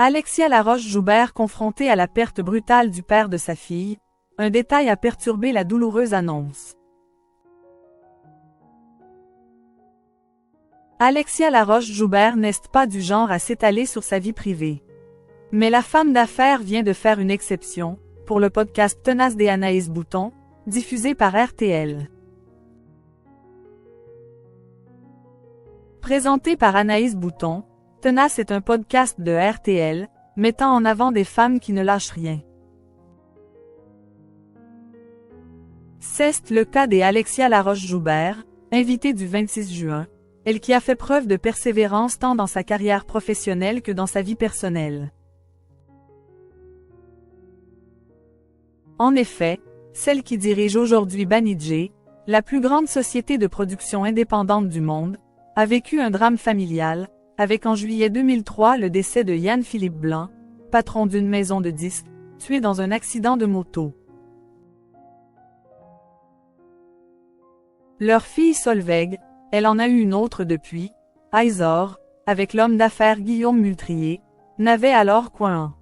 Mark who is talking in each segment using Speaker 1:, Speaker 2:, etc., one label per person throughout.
Speaker 1: Alexia Laroche-Joubert confrontée à la perte brutale du père de sa fille, un détail a perturbé la douloureuse annonce. Alexia Laroche-Joubert n'est pas du genre à s'étaler sur sa vie privée. Mais la femme d'affaires vient de faire une exception, pour le podcast Tenace des Anaïs Bouton, diffusé par RTL. Présenté par Anaïs Bouton, Tenace est un podcast de RTL, mettant en avant des femmes qui ne lâchent rien. C'est le cas d'Alexia Laroche-Joubert, invitée du 26 juin, elle qui a fait preuve de persévérance tant dans sa carrière professionnelle que dans sa vie personnelle. En effet, celle qui dirige aujourd'hui Banijay, la plus grande société de production indépendante du monde, a vécu un drame familial, avec en juillet 2003 le décès de Yann-Philippe Blanc, patron d'une maison de disques, tué dans un accident de moto. Leur fille Solveig, elle en a eu une autre depuis, Aizor, avec l'homme d'affaires Guillaume Multrier, n'avait alors qu'un an.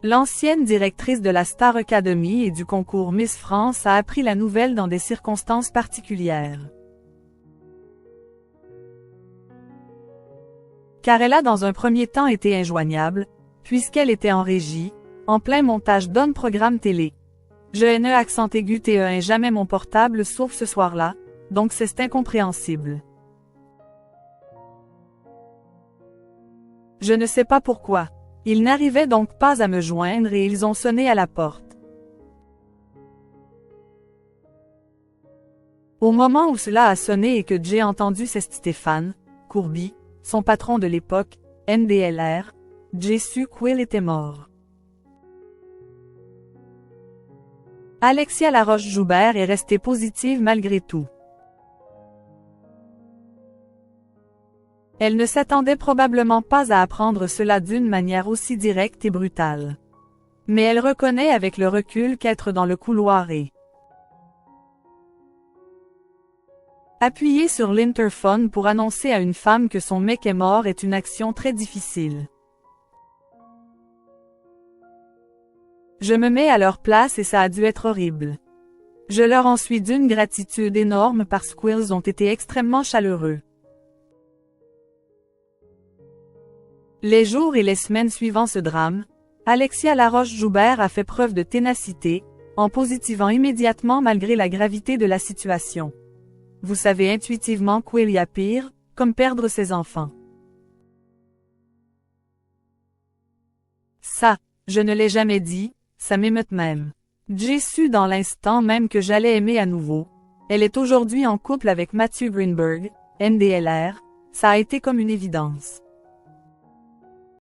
Speaker 1: L'ancienne directrice de la Star Academy et du concours Miss France a appris la nouvelle dans des circonstances particulières. Car elle a dans un premier temps été injoignable, puisqu'elle était en régie, en plein montage d'un programme télé. Je ne accent aigu TE1 jamais mon portable sauf ce soir-là, donc c'est incompréhensible. Je ne sais pas pourquoi. Ils n'arrivaient donc pas à me joindre et ils ont sonné à la porte. Au moment où cela a sonné et que j'ai entendu, c'est Stéphane Courby, son patron de l'époque, NDLR, j'ai su qu'il était mort. Alexia Laroche-Joubert est restée positive malgré tout. Elle ne s'attendait probablement pas à apprendre cela d'une manière aussi directe et brutale. Mais elle reconnaît avec le recul qu'être dans le couloir et appuyer sur l'interphone pour annoncer à une femme que son mec est mort est une action très difficile. Je me mets à leur place et ça a dû être horrible. Je leur en suis d'une gratitude énorme parce qu'ils ont été extrêmement chaleureux. Les jours et les semaines suivant ce drame, Alexia Laroche-Joubert a fait preuve de ténacité, en positivant immédiatement malgré la gravité de la situation. Vous savez intuitivement qu'il y a pire, comme perdre ses enfants. Ça, je ne l'ai jamais dit, ça m'émeute même. J'ai su dans l'instant même que j'allais aimer à nouveau. Elle est aujourd'hui en couple avec Matthew Greenberg, NDLR, ça a été comme une évidence.